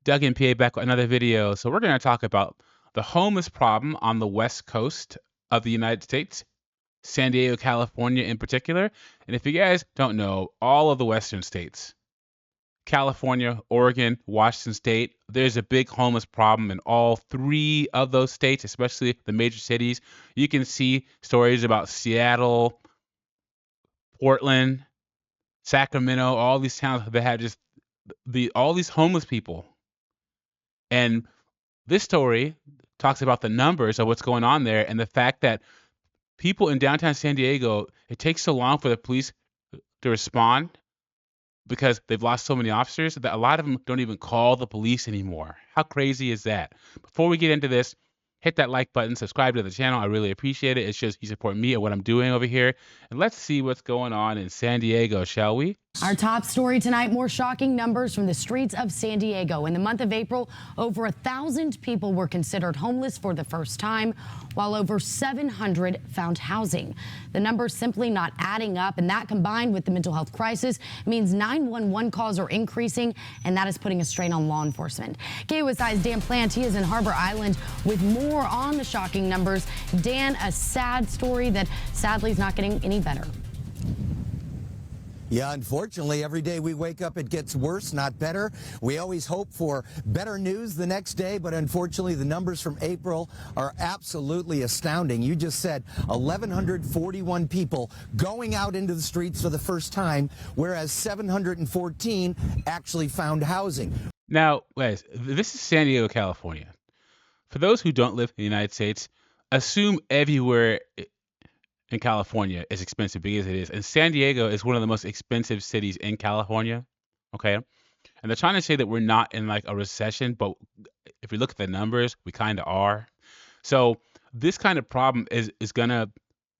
Doug and PA back with another video. So we're going to talk about the homeless problem on the west coast of the United States, San Diego, California in particular. And if you guys don't know, all of the western states, California, Oregon, Washington State, there's a big homeless problem in all three of those states, especially the major cities. You can see stories about Seattle, Portland, Sacramento, all these towns that have just all these homeless people. And this story talks about the numbers of what's going on there and the fact that people in downtown San Diego, it takes so long for the police to respond because they've lost so many officers that a lot of them don't even call the police anymore. How crazy is that? Before we get into this, hit that like button, subscribe to the channel. I really appreciate it. It shows you support me and what I'm doing over here. And let's see what's going on in San Diego, shall we? Our top story tonight, more shocking numbers from the streets of San Diego. In the month of April, over 1,000 people were considered homeless for the first time, while over 700 found housing. The numbers simply not adding up, and that combined with the mental health crisis means 911 calls are increasing, and that is putting a strain on law enforcement. KUSI's Dan Plant, he is in Harbor Island with more on the shocking numbers. Dan, a sad story that sadly is not getting any better. Yeah, unfortunately, every day we wake up, it gets worse, not better. We always hope for better news the next day, but unfortunately, the numbers from April are absolutely astounding. You just said 1,141 people going out into the streets for the first time, whereas 714 actually found housing. Now, guys, this is San Diego, California. For those who don't live in the United States, assume everywhere in California is expensive because it is. And San Diego is one of the most expensive cities in California. Okay. And they're trying to say that we're not in like a recession, but if we look at the numbers, we kind of are. So this kind of problem is gonna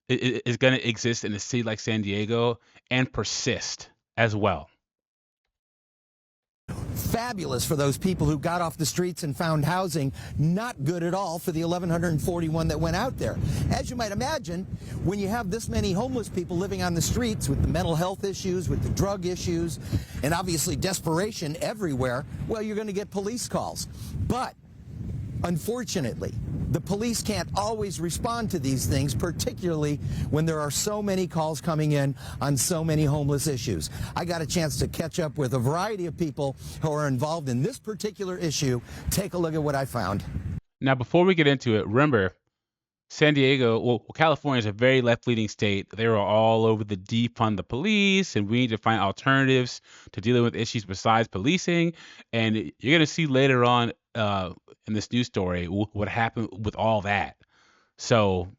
exist in a city like San Diego and persist as well. Fabulous for those people who got off the streets and found housing. Not good at all for the 1,141 that went out there. As you might imagine, when you have this many homeless people living on the streets with the mental health issues, with the drug issues, and obviously desperation everywhere, well, you're going to get police calls. But unfortunately, the police can't always respond to these things, particularly when there are so many calls coming in on so many homeless issues. I got a chance to catch up with a variety of people who are involved in this particular issue. Take a look at what I found. Now, before we get into it, remember, San Diego, well, California is a very left-leaning state. They were all over the defund the police, and we need to find alternatives to dealing with issues besides policing. And you're going to see later on in this news story what happened with all that. So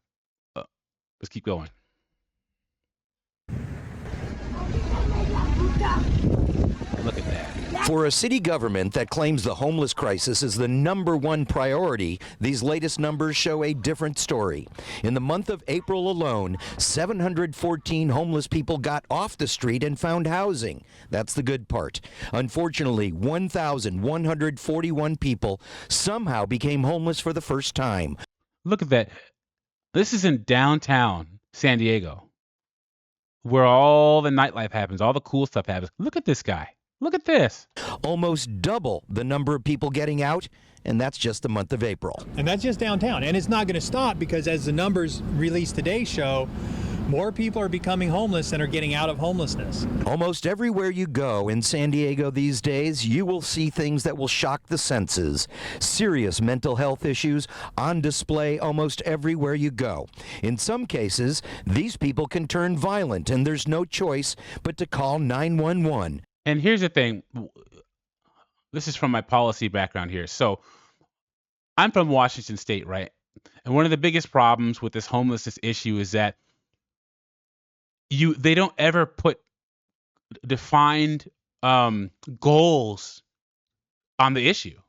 let's keep going. Look at that. For a city government that claims the homeless crisis is the #1 priority, these latest numbers show a different story. In the month of April alone, 714 homeless people got off the street and found housing. That's the good part. Unfortunately, 1,141 people somehow became homeless for the first time. Look at that. This is in downtown San Diego, where all the nightlife happens, all the cool stuff happens. Look at this guy. Look at this. Almost double the number of people getting out, and that's just the month of April. And that's just downtown. And it's not going to stop because as the numbers released today show, more people are becoming homeless and are getting out of homelessness. Almost everywhere you go in San Diego these days, you will see things that will shock the senses. Serious mental health issues on display almost everywhere you go. In some cases, these people can turn violent, and there's no choice but to call 911. And here's the thing. This is from my policy background here. So I'm from Washington State, right? And one of the biggest problems with this homelessness issue is that they don't ever put defined goals on the issue.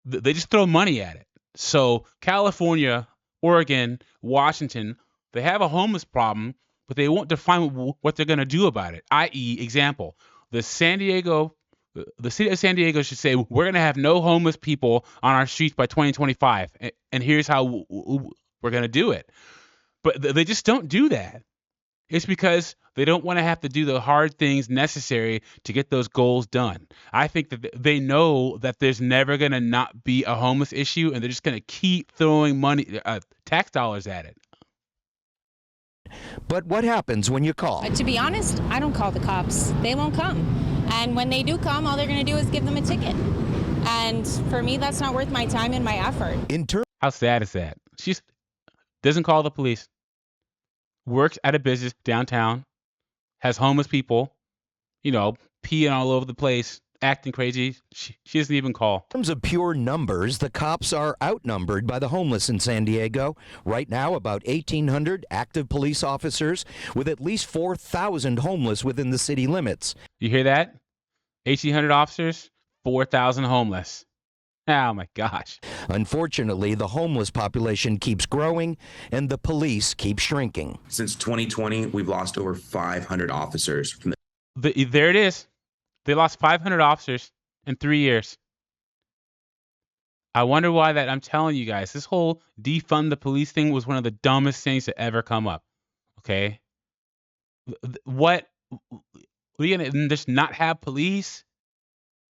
They just throw money at it. So California, Oregon, Washington, they have a homeless problem, but they won't define what they're going to do about it. I.e., example, the city of San Diego should say, we're going to have no homeless people on our streets by 2025. And here's how we're going to do it. But they just don't do that. It's because they don't want to have to do the hard things necessary to get those goals done. I think that they know that there's never going to not be a homeless issue, and they're just going to keep throwing money, tax dollars at it. But what happens when you call? To be honest, I don't call the cops. They won't come. And when they do come, all they're going to do is give them a ticket. And for me, that's not worth my time and my effort. How sad is that? She doesn't call the police, works at a business downtown, has homeless people, peeing all over the place, acting crazy. She doesn't even call. In terms of pure numbers, the cops are outnumbered by the homeless in San Diego. Right now, about 1,800 active police officers with at least 4,000 homeless within the city limits. You hear that? 1,800 officers, 4,000 homeless. Oh my gosh. Unfortunately, the homeless population keeps growing and the police keep shrinking. Since 2020, we've lost over 500 officers. There it is. They lost 500 officers in 3 years. I wonder why that. I'm telling you guys, this whole defund the police thing was one of the dumbest things to ever come up. Okay? What? Are you going to just not have police?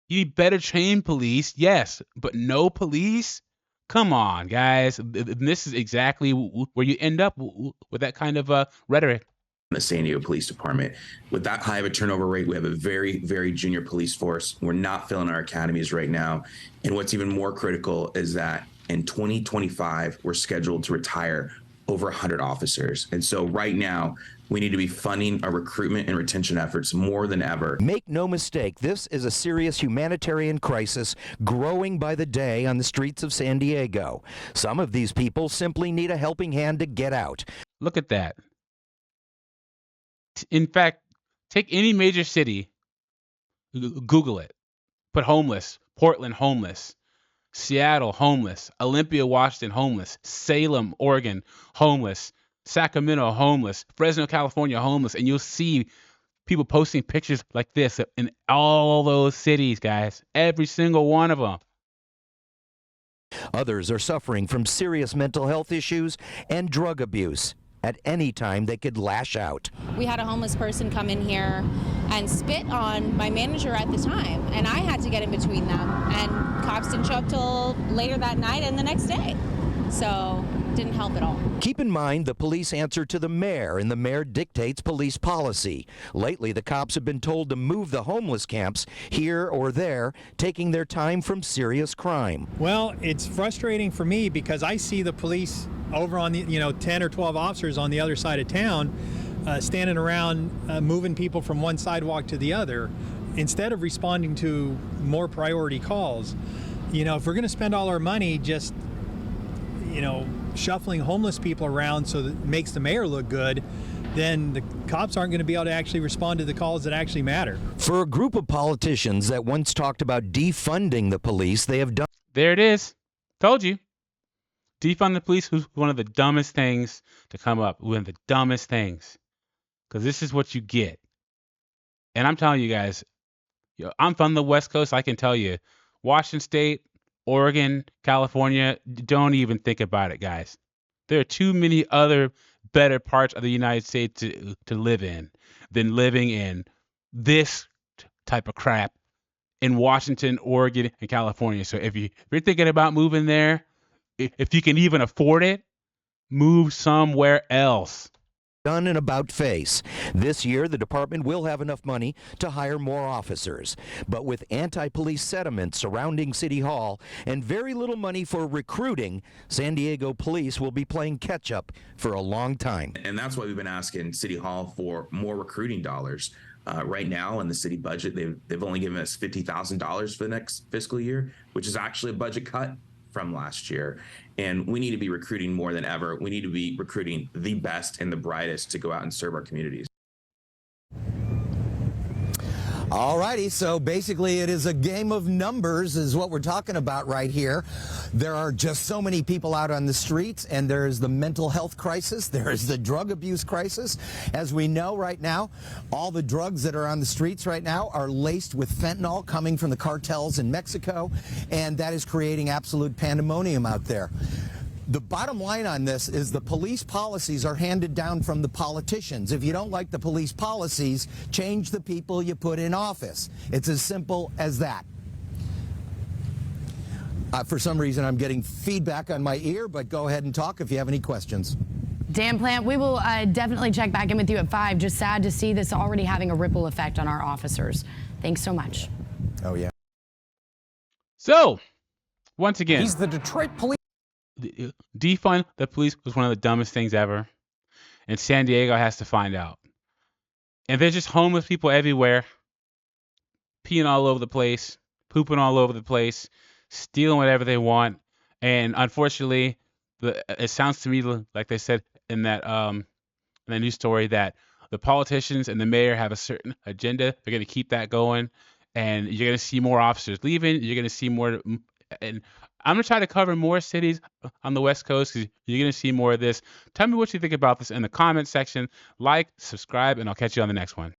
You need better trained police, yes, but no police? Come on, guys. This is exactly where you end up with that kind of rhetoric. The San Diego Police Department, with that high of a turnover rate, we have a very, very junior police force. We're not filling our academies right now. And what's even more critical is that in 2025, we're scheduled to retire over 100 officers. And so right now, we need to be funding our recruitment and retention efforts more than ever. Make no mistake, this is a serious humanitarian crisis growing by the day on the streets of San Diego. Some of these people simply need a helping hand to get out. Look at that. In fact, take any major city, Google it, put homeless, Portland homeless, Seattle homeless, Olympia, Washington homeless, Salem, Oregon homeless, Sacramento homeless, Fresno, California homeless, and you'll see people posting pictures like this in all those cities, guys, every single one of them. Others are suffering from serious mental health issues and drug abuse. At any time, they could lash out. We had a homeless person come in here and spit on my manager at the time, and I had to get in between them. And cops didn't show up till later that night and the next day. So didn't help at all. Keep in mind the police answer to the mayor, and the mayor dictates police policy. Lately, the cops have been told to move the homeless camps here or there, taking their time from serious crime. Well, it's frustrating for me because I see the police over on the 10 or 12 officers on the other side of town standing around moving people from one sidewalk to the other instead of responding to more priority calls. If we're going to spend all our money just shuffling homeless people around so that it makes the mayor look good, then the cops aren't going to be able to actually respond to the calls that actually matter. For a group of politicians that once talked about defunding the police, they have done. There it is. Told you. Defund the police was one of the dumbest things to come up. One of the dumbest things. Because this is what you get. And I'm telling you guys, I'm from the West Coast. I can tell you, Washington State, Oregon, California, don't even think about it, guys. There are too many other better parts of the United States to live in than living in this type of crap in Washington, Oregon, and California. So if you're thinking about moving there, if you can even afford it, move somewhere else. Done and about face. This year, the department will have enough money to hire more officers. But with anti-police sentiments surrounding City Hall and very little money for recruiting, San Diego police will be playing catch-up for a long time. And that's why we've been asking City Hall for more recruiting dollars. Right now in the city budget, they've only given us $50,000 for the next fiscal year, which is actually a budget cut from last year. And we need to be recruiting more than ever. We need to be recruiting the best and the brightest to go out and serve our communities. All righty, so basically it is a game of numbers is what we're talking about right here. There are just so many people out on the streets, and there is the mental health crisis. There is the drug abuse crisis. As we know right now, all the drugs that are on the streets right now are laced with fentanyl coming from the cartels in Mexico, and that is creating absolute pandemonium out there. The bottom line on this is the police policies are handed down from the politicians. If you don't like the police policies, change the people you put in office. It's as simple as that. For some reason, I'm getting feedback on my ear, but go ahead and talk if you have any questions. Dan Plant, we will definitely check back in with you at 5. Just sad to see this already having a ripple effect on our officers. Thanks so much. Oh, yeah. So, once again, He's the Detroit police. defund the police was one of the dumbest things ever, and San Diego has to find out. And there's just homeless people everywhere, peeing all over the place, pooping all over the place, stealing whatever they want. And unfortunately, it sounds to me like they said in that news story that the politicians and the mayor have a certain agenda. They're going to keep that going, and you're going to see more officers leaving. You're going to see more. And I'm going to try to cover more cities on the West Coast because you're going to see more of this. Tell me what you think about this in the comment section. Like, subscribe, and I'll catch you on the next one.